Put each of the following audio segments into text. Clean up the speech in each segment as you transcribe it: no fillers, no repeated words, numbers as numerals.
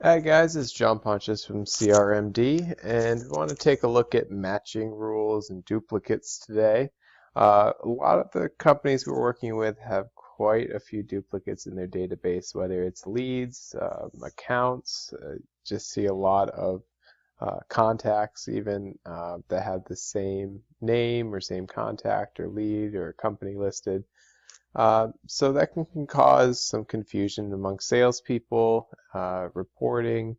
Hi guys, it's John Pontius from CRMD, and we want to take a look at matching rules and duplicates today. A lot of the companies we're working with have quite a few duplicates in their database, whether it's leads, accounts, just see a lot of contacts even that have the same name or same contact or lead or company listed. So that can cause some confusion among salespeople, reporting,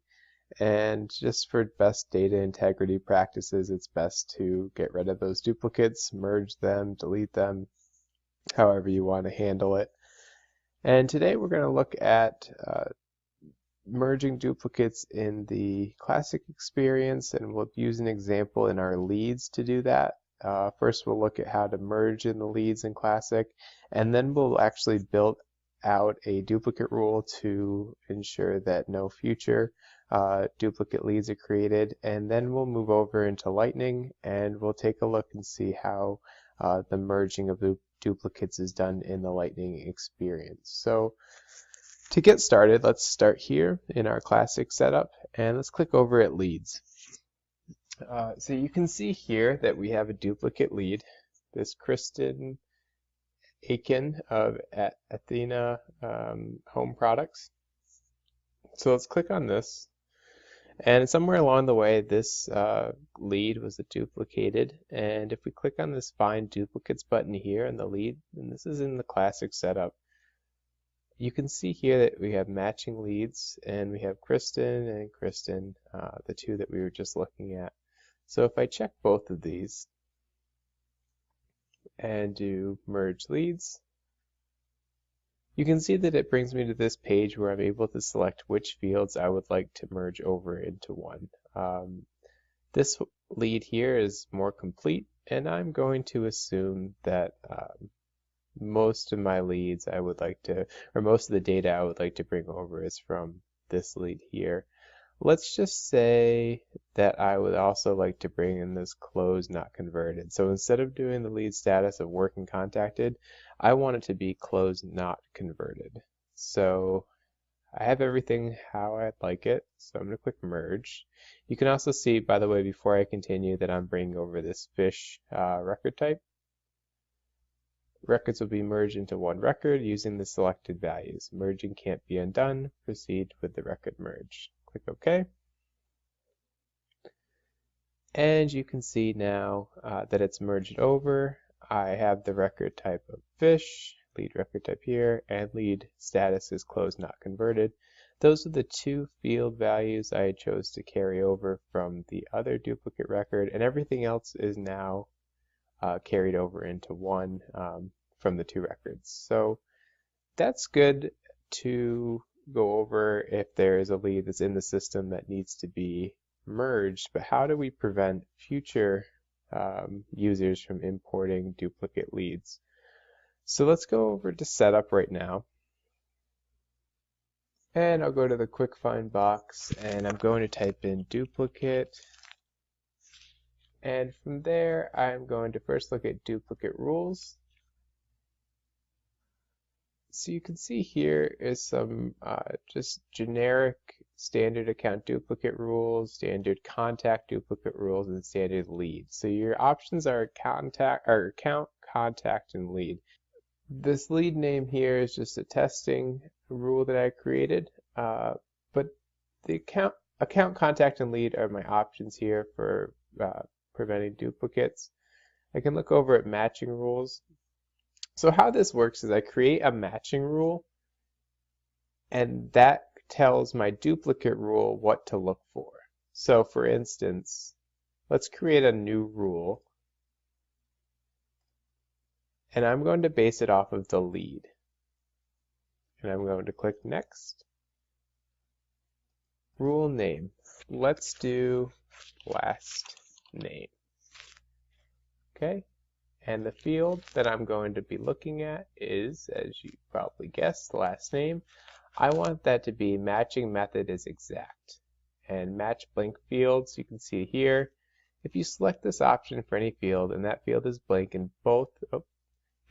and just for best data integrity practices, it's best to get rid of those duplicates, merge them, delete them, however you want to handle it. And today we're going to look at merging duplicates in the classic experience, and we'll use an example in our leads to do that. First, we'll look at how to merge in the leads in Classic, and then we'll actually build out a duplicate rule to ensure that no future duplicate leads are created. And then we'll move over into Lightning, and we'll take a look and see how the merging of the duplicates is done in the Lightning experience. So to get started, let's start here in our Classic setup, and let's click over at Leads. So you can see here that we have a duplicate lead, this Kristen Aiken of Athena Home Products. So let's click on this, and somewhere along the way this lead was duplicated, and if we click on this Find Duplicates button here in the lead, and this is in the Classic setup, you can see here that we have matching leads, and we have Kristen and Kristen, the two that we were just looking at. So if I check both of these and do merge leads, you can see that it brings me to this page where I'm able to select which fields I would like to merge over into one. This lead here is more complete, and I'm going to assume that most of my leads I would like to, or most of the data I would like to bring over is from this lead here. Let's just say that I would also like to bring in this closed not converted. So instead of doing the lead status of working contacted, I want it to be closed not converted. So I have everything how I'd like it. So I'm going to click merge. You can also see, by the way, before I continue, that I'm bringing over this fish record type. Records will be merged into one record using the selected values. Merging can't be undone. Proceed with the record merge. Click OK. And you can see now that it's merged over. I have the record type of fish, lead record type here, and lead status is closed not converted. Those are the two field values I chose to carry over from the other duplicate record, and everything else is now carried over into one from the two records. So that's good to go over if there is a lead that's in the system that needs to be merged, but how do we prevent future users from importing duplicate leads? So let's go over to setup right now, and I'll go to the quick find box, and I'm going to type in duplicate, and from there I'm going to first look at duplicate rules. So you can see here is some just generic standard account duplicate rules, standard contact duplicate rules, and standard lead. So your options are account, contact, and lead. This lead name here is just a testing rule that I created, but the account, contact, and lead are my options here for preventing duplicates. I can look over at matching rules. So how this works is I create a matching rule, and that tells my duplicate rule what to look for. So for instance, let's create a new rule, and I'm going to base it off of the lead. And I'm going to click next. Rule name. Let's do last name. Okay. And the field that I'm going to be looking at is, as you probably guessed, last name. I want that to be matching method is exact. And match blank fields, you can see here. If you select this option for any field and that field is blank in both,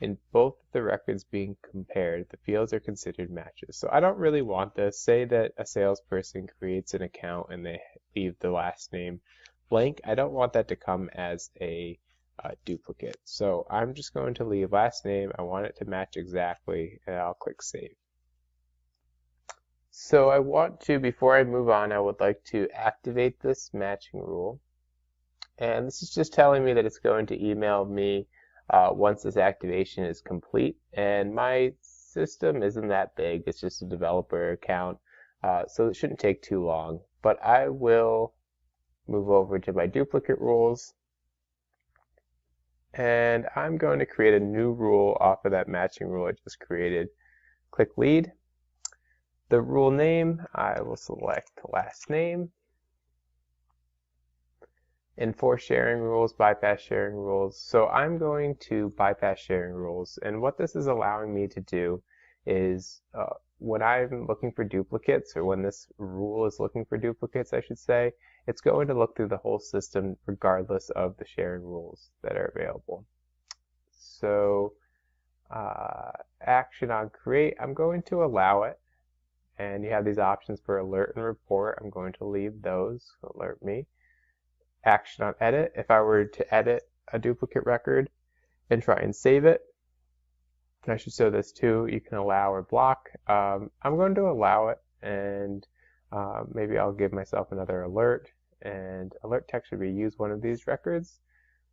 in both the records being compared, the fields are considered matches. So I don't really want this. Say that a salesperson creates an account and they leave the last name blank. I don't want that to come as a duplicate. So I'm just going to leave last name. I want it to match exactly, and I'll click Save. So I want to, before I move on, I would like to activate this matching rule. And this is just telling me that it's going to email me once this activation is complete. And my system isn't that big. It's just a developer account, so it shouldn't take too long. But I will move over to my duplicate rules. And I'm going to create a new rule off of that matching rule I just created. Click Lead. The rule name, I will select last name. Enforce sharing rules, bypass sharing rules. So I'm going to bypass sharing rules. And what this is allowing me to do is when I'm looking for duplicates, or when this rule is looking for duplicates, I should say, it's going to look through the whole system regardless of the sharing rules that are available. So action on create, I'm going to allow it. And you have these options for alert and report. I'm going to leave those, alert me. Action on edit, if I were to edit a duplicate record and try and save it, and I should show this too, you can allow or block. I'm going to allow it, and maybe I'll give myself another alert, and alert text should be use one of these records.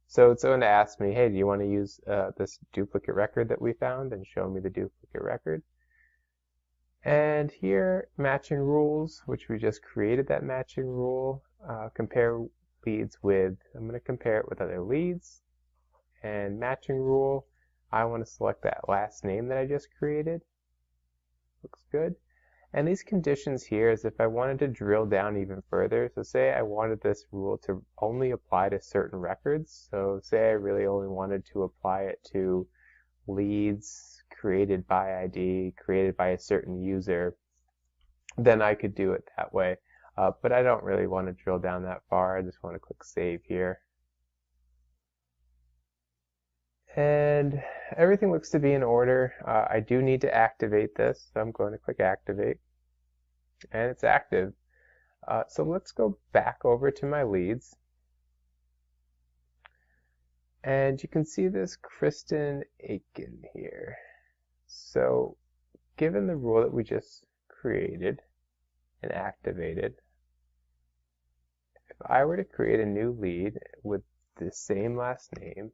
So it's going to ask me, hey, do you want to use this duplicate record that we found, and show me the duplicate record. And here, matching rules, which we just created that matching rule, compare leads with, I'm going to compare it with other leads. And matching rule, I want to select that last name that I just created. Looks good. And these conditions here is if I wanted to drill down even further. So say I wanted this rule to only apply to certain records. So say I really only wanted to apply it to leads created by ID, created by a certain user, then I could do it that way. But I don't really want to drill down that far. I just want to click Save here. And everything looks to be in order. I do need to activate this, so I'm going to click Activate. And it's active. So let's go back over to my leads. And you can see this Kristen Aiken here. So given the rule that we just created and activated, if I were to create a new lead with the same last name,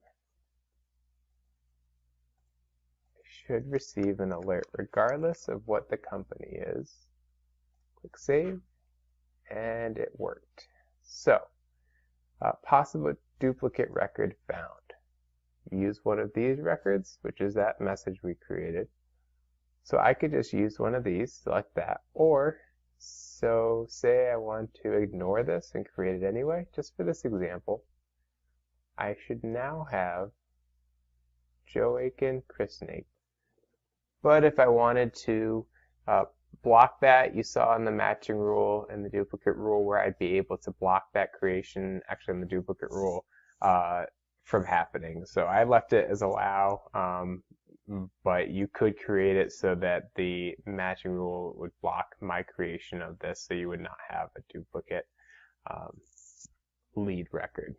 I should receive an alert regardless of what the company is. Click Save, and it worked. So, possible duplicate record found. Use one of these records, which is that message we created. So I could just use one of these, select that, or so say I want to ignore this and create it anyway, just for this example. I should now have Joe Aiken, Kristen Aiken. But if I wanted to block that, you saw in the matching rule and the duplicate rule where I'd be able to block that creation, actually in the duplicate rule, from happening. So I left it as allow, but you could create it so that the matching rule would block my creation of this, so you would not have a duplicate lead record.